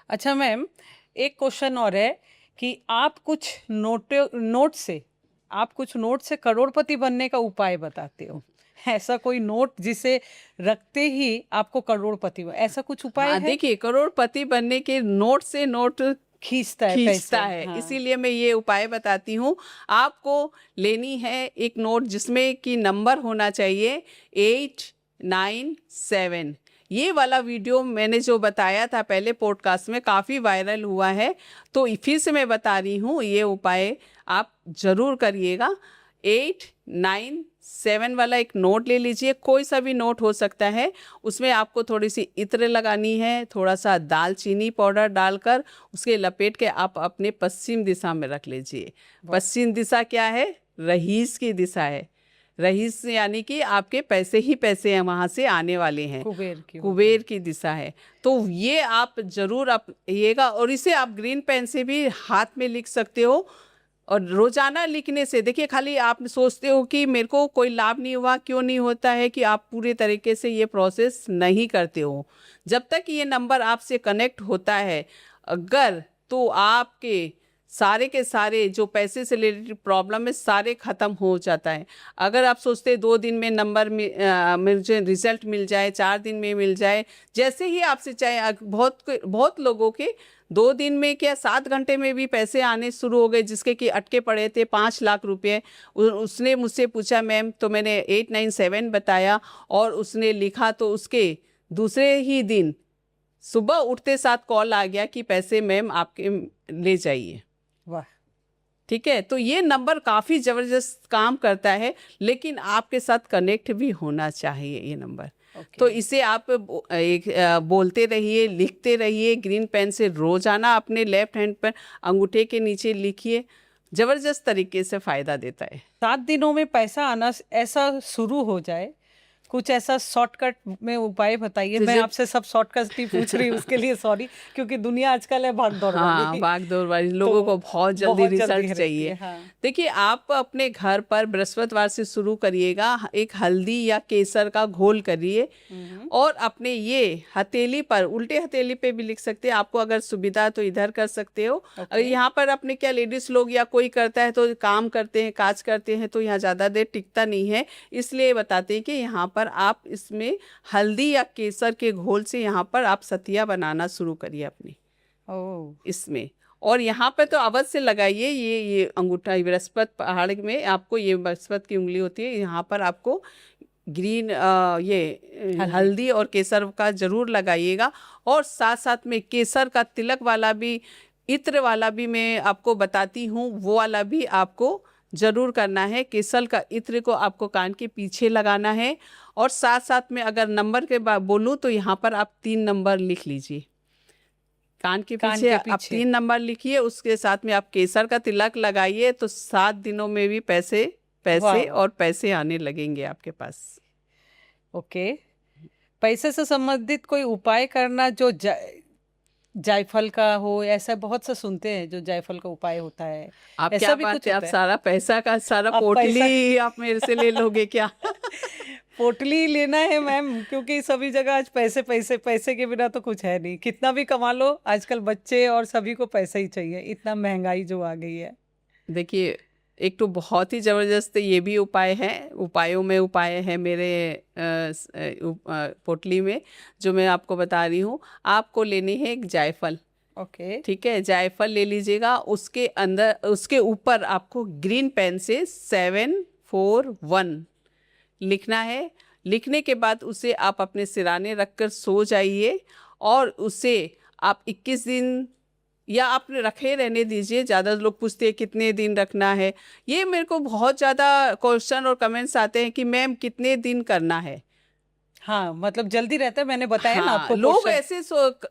अच्छा मैम, एक क्वेश्चन और है कि आप कुछ नोट से करोड़पति बनने का उपाय बताते हो। ऐसा कोई नोट जिसे रखते ही आपको करोड़पति ऐसा कुछ उपाय है? देखिए, करोड़पति बनने के नोट से नोट खींचता है खींचता पैसे। है। हाँ। इसीलिए मैं ये उपाय बताती हूँ। आपको लेनी है एक नोट जिसमें कि नंबर होना चाहिए 897। ये वाला वीडियो मैंने जो बताया था पहले पॉडकास्ट में, काफ़ी वायरल हुआ है, तो फिर से मैं बता रही हूँ, ये उपाय आप ज़रूर करिएगा। 897 वाला एक नोट ले लीजिए, कोई सा भी नोट हो सकता है। उसमें आपको थोड़ी सी इत्र लगानी है, थोड़ा सा दालचीनी पाउडर डालकर उसके लपेट के आप अपने पश्चिम दिशा में रख लीजिए। पश्चिम दिशा क्या है? रईस की दिशा है। रईस यानी कि आपके पैसे ही पैसे हैं, वहाँ से आने वाले हैं। कुबेर की दिशा है। तो ये आप जरूर अपनाइएगा, और इसे आप ग्रीन पेन से भी हाथ में लिख सकते हो। और रोजाना लिखने से, देखिए, खाली आप सोचते हो कि मेरे को कोई लाभ नहीं हुआ, क्यों नहीं होता है कि आप पूरे तरीके से ये प्रोसेस नहीं करते हो। जब तक ये नंबर आपसे कनेक्ट होता है अगर, तो आपके सारे के सारे जो पैसे से रिलेटेड प्रॉब्लम है सारे ख़त्म हो जाता है। अगर आप सोचते हैं 2 दिन में नंबर मुझे रिजल्ट मिल जाए, 4 दिन में मिल जाए, जैसे ही आपसे चाहे बहुत लोगों के 2 दिन में क्या 7 घंटे में भी पैसे आने शुरू हो गए, जिसके कि अटके पड़े थे 5 लाख रुपए। उसने मुझसे पूछा मैम, तो मैंने 897 बताया और उसने लिखा, तो उसके दूसरे ही दिन सुबह उठते साथ कॉल आ गया कि पैसे मैम आपके ले जाइए। वाह। ठीक है, तो ये नंबर काफ़ी ज़बरदस्त काम करता है, लेकिन आपके साथ कनेक्ट भी होना चाहिए ये नंबर। तो इसे आप बोलते रहिए, लिखते रहिए, ग्रीन पेन से रोजाना अपने लेफ्ट हैंड पर अंगूठे के नीचे लिखिए, ज़बरदस्त तरीके से फ़ायदा देता है। 7 दिनों में पैसा आना ऐसा शुरू हो जाए, कुछ ऐसा शॉर्टकट में उपाय बताइए। मैं आपसे सब शॉर्टकट ही पूछ रही हूँ, उसके लिए सॉरी, क्योंकि दुनिया आजकल है भाग दौड़ हाँ, वाली। भाग दौड़ वाली, लोगों को बहुत जल्दी रिजल्ट चाहिए। हाँ। देखिए, आप अपने घर पर बृहस्पतिवार से शुरू करिएगा, एक हल्दी या केसर का घोल करिए और अपने ये हथेली पर, उल्टे हथेली पे भी लिख सकते हैं, आपको अगर सुविधा तो इधर कर सकते हो। अगर यहाँ पर अपने क्या लेडीज लोग या कोई करता है तो काम करते हैं, काज करते हैं, तो यहाँ ज़्यादा देर टिकता नहीं है, इसलिए बताते हैं कि यहाँ पर आप इसमें हल्दी या केसर के घोल से यहाँ पर आप सतिया बनाना शुरू करिए अपनी इसमें। और यहाँ पे तो अवश्य लगाइए ये अंगूठा, बृहस्पति पहाड़ में आपको ये बृहस्पति की उंगली होती है, यहाँ पर आपको ग्रीन ये हल्दी और केसर का जरूर लगाइएगा। और साथ साथ में केसर का तिलक वाला भी, इत्र वाला भी मैं आपको बताती हूँ, वो वाला भी आपको जरूर करना है। केसर का इत्र को आपको कान के पीछे लगाना है। और साथ साथ में अगर नंबर के बाद बोलूँ तो यहाँ पर आप 3 नंबर लिख लीजिए, कान के पीछे आप 3 नंबर लिखिए, उसके साथ में आप केसर का तिलक लगाइए, तो 7 दिनों में भी पैसे और पैसे आने लगेंगे आपके पास। ओके। पैसे से संबंधित कोई उपाय करना जो जायफल का हो, ऐसा बहुत से सुनते हैं जो जायफल का उपाय होता है। आप ऐसा क्या भी बात कुछ है, आप सारा पैसा का सारा पोटली आप मेरे से ले लोगे क्या? पोटली लेना है मैम, क्योंकि सभी जगह आज पैसे पैसे पैसे के बिना तो कुछ है नहीं। कितना भी कमा लो, आजकल बच्चे और सभी को पैसा ही चाहिए, इतना महंगाई जो आ गई है। देखिए, एक तो बहुत ही ज़बरदस्त ये भी उपाय है, उपायों में उपाय है मेरे पोटली में, जो मैं आपको बता रही हूँ। आपको लेनी है एक जायफल। ओके। ठीक है, जायफल ले लीजिएगा, उसके अंदर, उसके ऊपर आपको ग्रीन पेन से 741 लिखना है। लिखने के बाद उसे आप अपने सिराने रखकर सो जाइए और उसे आप 21 दिन या आप रखे रहने दीजिए। ज़्यादा लोग पूछते हैं कितने दिन रखना है, ये मेरे को बहुत ज़्यादा क्वेश्चन और कमेंट्स आते हैं कि मैम कितने दिन करना है। हाँ, मतलब जल्दी रहता है, मैंने बताया ना आपको। लोग ऐसे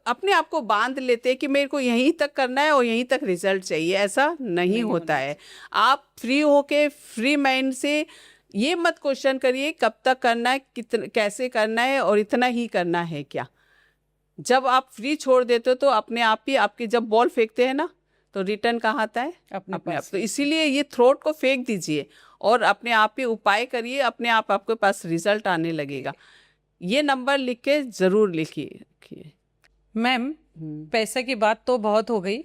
अपने आप को बांध लेते हैं कि मेरे को यहीं तक करना है और यहीं तक रिजल्ट चाहिए, ऐसा नहीं होता है। आप फ्री होके, फ्री माइंड से ये मत क्वेश्चन करिए कब तक करना है, कैसे करना है और इतना ही करना है क्या। जब आप फ्री छोड़ देते हो तो अपने आप ही आपके, जब बॉल फेंकते हैं ना तो रिटर्न कहाँ आता है? अपने आप। तो इसीलिए ये थ्रोट को फेंक दीजिए और अपने आप ही उपाय करिए, अपने आप आपके पास रिजल्ट आने लगेगा। ये नंबर लिख के जरूर लिखिए। मैम, पैसे की बात तो बहुत हो गई,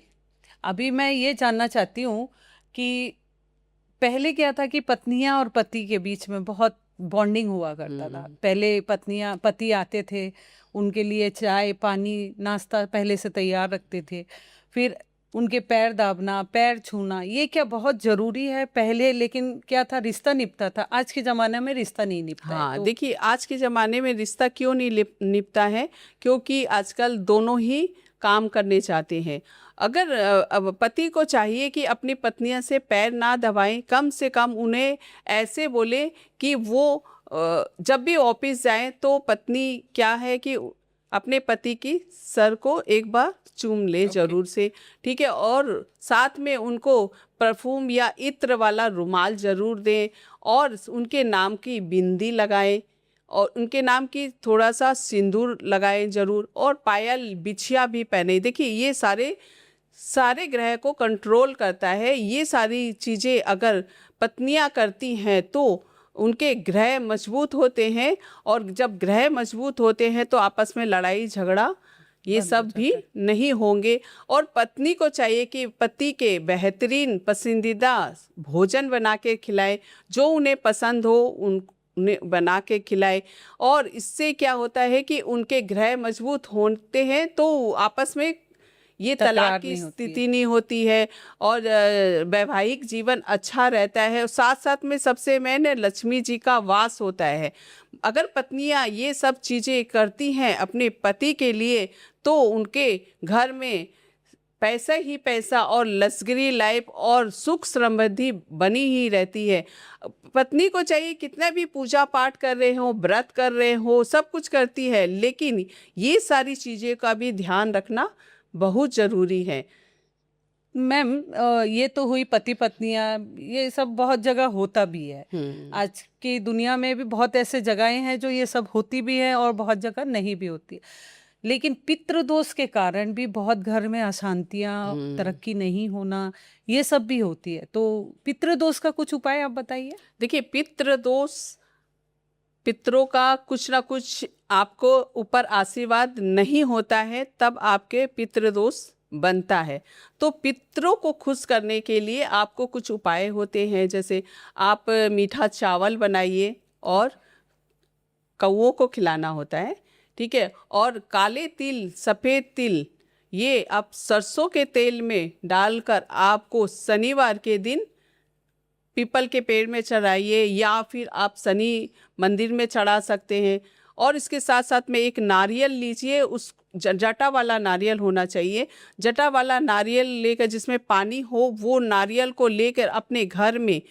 अभी मैं ये जानना चाहती हूँ कि पहले क्या था कि पत्नियां और पति के बीच में बहुत बॉन्डिंग हुआ करता था। पहले पति आते थे, उनके लिए चाय पानी नाश्ता पहले से तैयार रखते थे, फिर उनके पैर दाबना, पैर छूना, ये क्या बहुत ज़रूरी है पहले, लेकिन क्या था, रिश्ता निपटा था। आज के ज़माने में रिश्ता नहीं निपटा है। तो देखिए, आज के ज़माने में रिश्ता क्यों नहीं निपटा है? क्योंकि आजकल दोनों ही काम करने चाहते हैं। अगर अब पति को चाहिए कि अपनी पत्नियां से पैर ना दबाएं, कम से कम उन्हें ऐसे बोले कि वो जब भी ऑफिस जाएं तो पत्नी क्या है कि अपने पति की सर को एक बार चूम ले जरूर से, ठीक है। और साथ में उनको परफ्यूम या इत्र वाला रुमाल जरूर दें और उनके नाम की बिंदी लगाएं और उनके नाम की थोड़ा सा सिंदूर लगाएं जरूर, और पायल बिछिया भी पहने। देखिए, ये सारे ग्रह को कंट्रोल करता है। ये सारी चीज़ें अगर पत्नियां करती हैं तो उनके ग्रह मजबूत होते हैं, और जब ग्रह मजबूत होते हैं तो आपस में लड़ाई झगड़ा ये बंद हो सब भी जाता है। नहीं होंगे। और पत्नी को चाहिए कि पति के बेहतरीन पसंदीदा भोजन बना के खिलाए, जो उन्हें पसंद हो उन्हें बना के खिलाए। और इससे क्या होता है कि उनके ग्रह मजबूत होते हैं, तो आपस में ये तलाक तकरार की नहीं होती है। स्थिति नहीं होती है, और वैवाहिक जीवन अच्छा रहता है। और साथ साथ में सबसे मेन है, लक्ष्मी जी का वास होता है। अगर पत्नियां ये सब चीज़ें करती हैं अपने पति के लिए, तो उनके घर में पैसा ही पैसा और लग्जरी लाइफ और सुख समृद्धि बनी ही रहती है। पत्नी को चाहिए कितना भी पूजा पाठ कर रहे हो, व्रत कर रहे हो, सब कुछ करती है, लेकिन ये सारी चीज़ें का भी ध्यान रखना बहुत ज़रूरी है। मैम ये तो हुई पति पत्नियां, ये सब बहुत जगह होता भी है। आज की दुनिया में भी बहुत ऐसे जगहें हैं जो ये सब होती भी है और बहुत जगह नहीं भी होती। लेकिन पितृदोष के कारण भी बहुत घर में अशांतियां, तरक्की नहीं होना, ये सब भी होती है। तो पितृदोष का कुछ उपाय आप बताइए। देखिए, पितृदोष, पितरों का कुछ ना कुछ आपको ऊपर आशीर्वाद नहीं होता है, तब आपके पितृदोष बनता है। तो पितरों को खुश करने के लिए आपको कुछ उपाय होते हैं, जैसे आप मीठा चावल बनाइए और कौओं को खिलाना होता है, ठीक है। और काले तिल, सफ़ेद तिल, ये आप सरसों के तेल में डालकर आपको शनिवार के दिन पीपल के पेड़ में चढ़ाइए, या फिर आप शनि मंदिर में चढ़ा सकते हैं। और इसके साथ साथ में एक नारियल लीजिए, उस जटा वाला नारियल होना चाहिए। जटा वाला नारियल लेकर, जिसमें पानी हो, वो नारियल को लेकर अपने घर में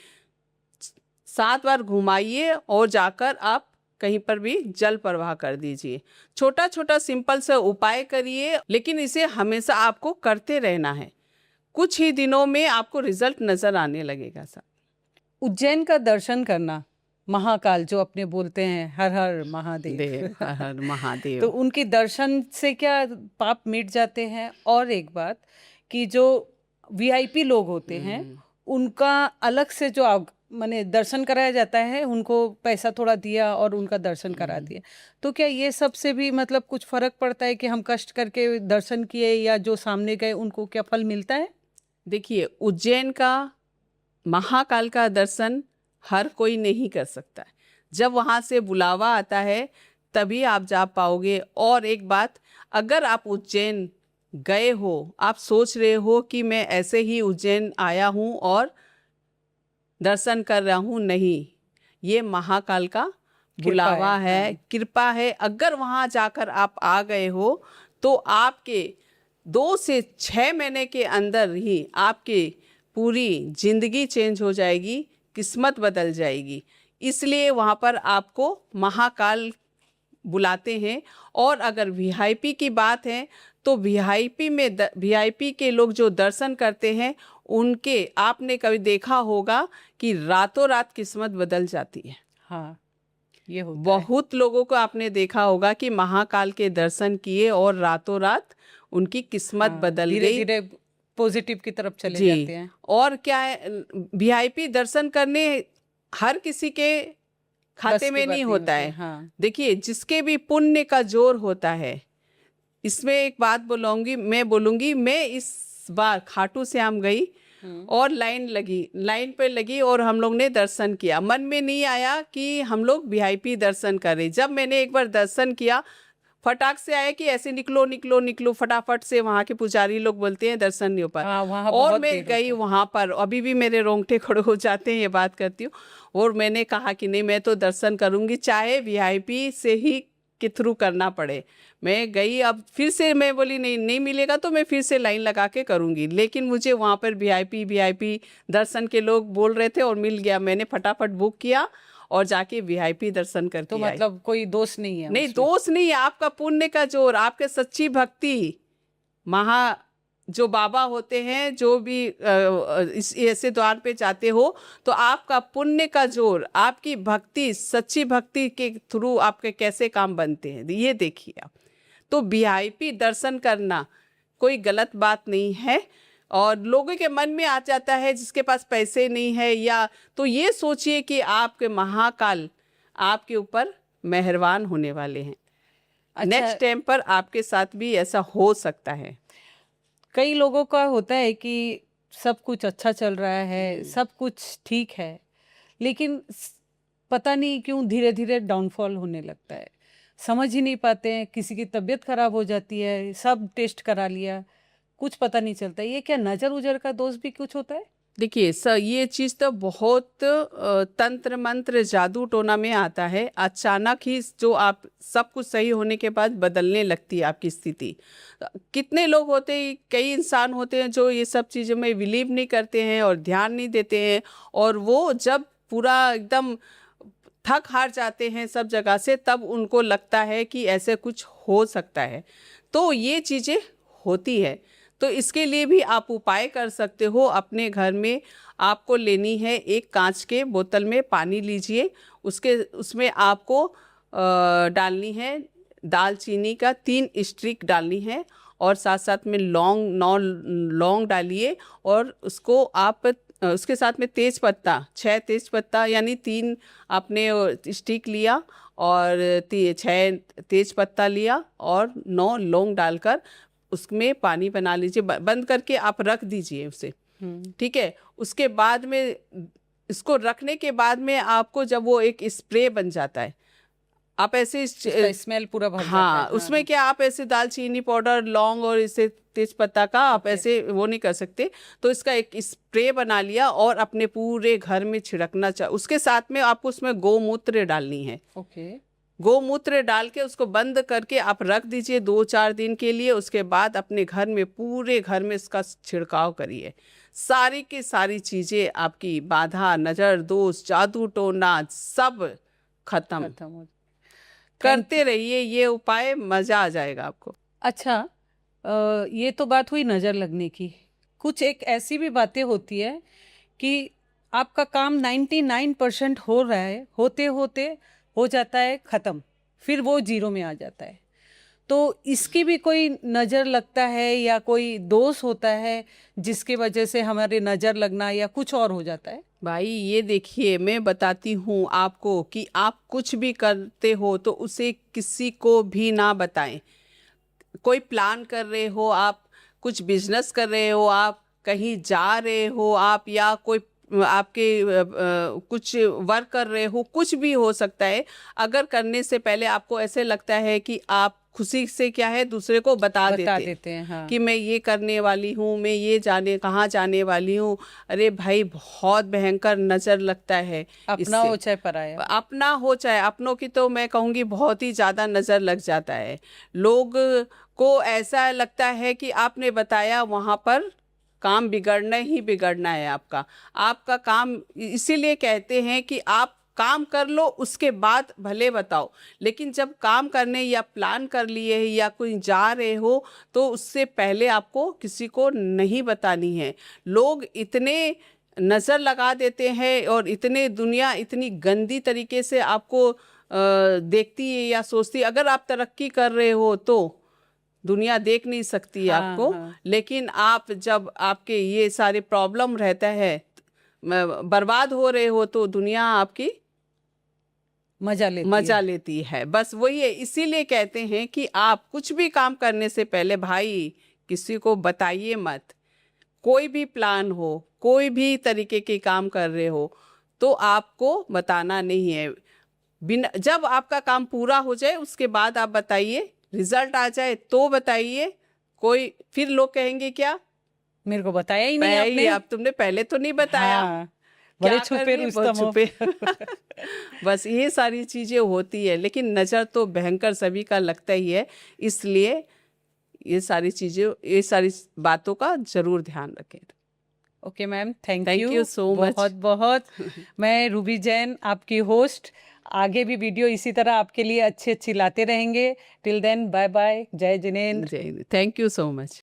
7 बार घुमाइए और जाकर आप कहीं पर भी जल प्रवाह कर दीजिए। छोटा छोटा सिंपल से उपाय करिए, लेकिन इसे हमेशा आपको करते रहना है। कुछ ही दिनों में आपको रिजल्ट नज़र आने लगेगा सर। उज्जैन का दर्शन करना, महाकाल जो अपने बोलते हैं, हर हर महादेव, हर हर महादेव। तो उनके दर्शन से क्या पाप मिट जाते हैं? और एक बात कि जो वीआईपी लोग होते हैं, उनका अलग से जो माने दर्शन कराया जाता है, उनको पैसा थोड़ा दिया और उनका दर्शन करा दिया, तो क्या ये सब से भी मतलब कुछ फर्क पड़ता है कि हम कष्ट करके दर्शन किए या जो सामने गए उनको क्या फल मिलता है? देखिए, उज्जैन का महाकाल का दर्शन हर कोई नहीं कर सकता है। जब वहाँ से बुलावा आता है तभी आप जा पाओगे। और एक बात, अगर आप उज्जैन गए हो, आप सोच रहे हो कि मैं ऐसे ही उज्जैन आया हूँ और दर्शन कर रहा हूँ, नहीं, ये महाकाल का बुलावा है, कृपा है। अगर वहाँ जाकर आप आ गए हो, तो आपके 2 से 6 महीने के अंदर ही आपकी पूरी जिंदगी चेंज हो जाएगी, किस्मत बदल जाएगी। इसलिए वहाँ पर आपको महाकाल बुलाते हैं। और अगर वीआईपी की बात है, तो वीआईपी में वीआईपी के लोग जो दर्शन करते हैं, उनके आपने कभी देखा होगा कि रातों रात किस्मत बदल जाती है। हाँ, ये होता है। बहुत लोगों को आपने देखा होगा कि महाकाल के दर्शन किए और रातों रात उनकी किस्मत बदल धीरे गई। धीरे पॉजिटिव की तरफ चले जी। जाते हैं। और क्या है, वीआईपी दर्शन करने हर किसी के खाते में नहीं होता है। हाँ। देखिए, जिसके भी पुण्य का जोर होता है। इसमें एक बात बोलूंगी, मैं इस बार खाटू श्याम गई और लाइन पे लगी और हम लोग ने दर्शन किया। मन में नहीं आया कि हम लोग वीआईपी दर्शन करें। जब मैंने एक बार दर्शन किया, फटाक से आया कि ऐसे निकलो निकलो निकलो, फटाफट से वहाँ के पुजारी लोग बोलते हैं दर्शन नहीं हो पाए। हाँ, वहाँ और बहुत मैं भीड़ गई वहाँ पर, अभी भी मेरे रोंगटे खड़े हो जाते हैं ये बात करती हूँ। और मैंने कहा कि नहीं, मैं तो दर्शन करूँगी, चाहे वीआईपी से ही के थ्रू करना पड़े। मैं गई, अब फिर से मैं बोली नहीं मिलेगा तो मैं फिर से लाइन लगा के करूँगी। लेकिन मुझे वहाँ पर वीआईपी दर्शन के लोग बोल रहे थे और मिल गया। मैंने फटाफट बुक किया और जाके वीआईपी दर्शन करके तो आई। मतलब कोई दोष नहीं है नहीं, उसमें? दोष नहीं है, आपका पुण्य का जोर, आपके सच्ची भक्ति। जो बाबा होते हैं, जो भी इस ऐसे द्वार पे जाते हो, तो आपका पुण्य का जोर, आपकी भक्ति, सच्ची भक्ति के थ्रू आपके कैसे काम बनते हैं, ये देखिए आप। तो वीआईपी दर्शन करना कोई गलत बात नहीं है। और लोगों के मन में आ जाता है जिसके पास पैसे नहीं है, या तो ये सोचिए कि आपके महाकाल आपके ऊपर मेहरबान होने वाले हैं। नेक्स्ट टाइम पर आपके साथ भी ऐसा हो सकता है। कई लोगों का होता है कि सब कुछ अच्छा चल रहा है, सब कुछ ठीक है, लेकिन पता नहीं क्यों धीरे धीरे डाउनफॉल होने लगता है, समझ ही नहीं पाते हैं, किसी की तबीयत खराब हो जाती है, सब टेस्ट करा लिया, कुछ पता नहीं चलता। ये क्या नज़र उजर का दोष भी कुछ होता है? देखिए सर, ये चीज़ तो बहुत तंत्र मंत्र जादू टोना में आता है। अचानक ही जो आप सब कुछ सही होने के बाद बदलने लगती है आपकी स्थिति। कितने लोग होते हैं, कई इंसान होते हैं जो ये सब चीज़ों में बिलीव नहीं करते हैं और ध्यान नहीं देते हैं, और वो जब पूरा एकदम थक हार जाते हैं सब जगह से, तब उनको लगता है कि ऐसे कुछ हो सकता है। तो ये चीज़ें होती है। तो इसके लिए भी आप उपाय कर सकते हो। अपने घर में आपको लेनी है एक कांच के बोतल में पानी लीजिए, उसमें आपको डालनी है दालचीनी का 3 स्टिक डालनी है, और साथ साथ में लौंग 9 लौंग डालिए, और उसको आप उसके साथ में तेज पत्ता 6 तेज पत्ता, यानी 3 आपने स्टिक लिया और 6 तेज पत्ता लिया और 9 लौंग डालकर उसमें पानी बना लीजिए, बंद करके आप रख दीजिए उसे। ठीक है। उसके बाद में इसको रखने के बाद में आपको जब वो एक स्प्रे बन जाता है, आप ऐसे स्मेल पूरा भर जाता हाँ, है। उसमें क्या आप ऐसे दालचीनी पाउडर, लौंग और इसे तेज पत्ता का आप ऐसे वो नहीं कर सकते, तो इसका एक स्प्रे बना लिया और अपने पूरे घर में छिड़कना चाहिए। उसके साथ में आपको उसमें गौमूत्र डालनी है। ओके। गौमूत्र डाल के उसको बंद करके आप रख दीजिए 2-4 दिन के लिए। उसके बाद अपने घर में, पूरे घर में इसका छिड़काव करिए। सारी की सारी चीज़ें आपकी बाधा, नज़र दोष, जादू टोना सब खत्म हो। करते रहिए ये उपाय, मज़ा आ जाएगा आपको। अच्छा, ये तो बात हुई नज़र लगने की। कुछ एक ऐसी भी बातें होती है कि आपका काम 99% हो रहा है, होते होते हो जाता है ख़त्म, फिर वो 0 में आ जाता है। तो इसकी भी कोई नज़र लगता है या कोई दोष होता है जिसकी वजह से हमारे नज़र लगना या कुछ और हो जाता है? भाई ये देखिए, मैं बताती हूँ आपको कि आप कुछ भी करते हो तो उसे किसी को भी ना बताएं। कोई प्लान कर रहे हो आप, कुछ बिजनेस कर रहे हो आप, कहीं जा रहे हो आप, या कोई आपके कुछ वर्क कर रहे हो, कुछ भी हो सकता है। अगर करने से पहले आपको ऐसे लगता है कि आप खुशी से क्या है दूसरे को बता देते हैं, हाँ। कि मैं ये करने वाली हूँ, मैं ये कहाँ जाने वाली हूँ। अरे भाई, बहुत भयंकर नज़र लगता है। अपना हो चाहे पराया, अपना हो चाहे अपनों की, तो मैं कहूँगी बहुत ही ज़्यादा नज़र लग जाता है। लोग को ऐसा लगता है कि आपने बताया, वहाँ पर काम बिगड़ना ही बिगड़ना है आपका काम। इसीलिए कहते हैं कि आप काम कर लो, उसके बाद भले बताओ। लेकिन जब काम करने या प्लान कर लिए या कोई जा रहे हो, तो उससे पहले आपको किसी को नहीं बतानी है। लोग इतने नज़र लगा देते हैं और दुनिया इतनी गंदी तरीके से आपको देखती है या सोचती है। अगर आप तरक्की कर रहे हो तो दुनिया देख नहीं सकती है आपको। लेकिन आप जब आपके ये सारे प्रॉब्लम रहता है, बर्बाद हो रहे हो, तो दुनिया आपकी मजा लेती है। बस वही है। इसीलिए कहते हैं कि आप कुछ भी काम करने से पहले भाई किसी को बताइए मत। कोई भी प्लान हो, कोई भी तरीके के काम कर रहे हो, तो आपको बताना नहीं है। जब आपका काम पूरा हो जाए उसके बाद आप बताइए, रिजल्ट आ जाए तो बताइए। कोई फिर लोग कहेंगे क्या, मेरे को बताया ही नहीं आपने। आप तुमने पहले तो नहीं बताया। हाँ, बड़े छुपे रुस्तम हो। बस ये सारी चीजें होती है। लेकिन नज़र तो भयंकर सभी का लगता ही है। इसलिए ये सारी बातों का जरूर ध्यान रखें। Okay ma'am, thank you so much. बहुत बहुत। मैं रूबी जैन, आपकी होस्ट। आगे भी वीडियो इसी तरह आपके लिए अच्छी लाते रहेंगे। टिल देन, बाय बाय, जय Jinendra. Thank you so much.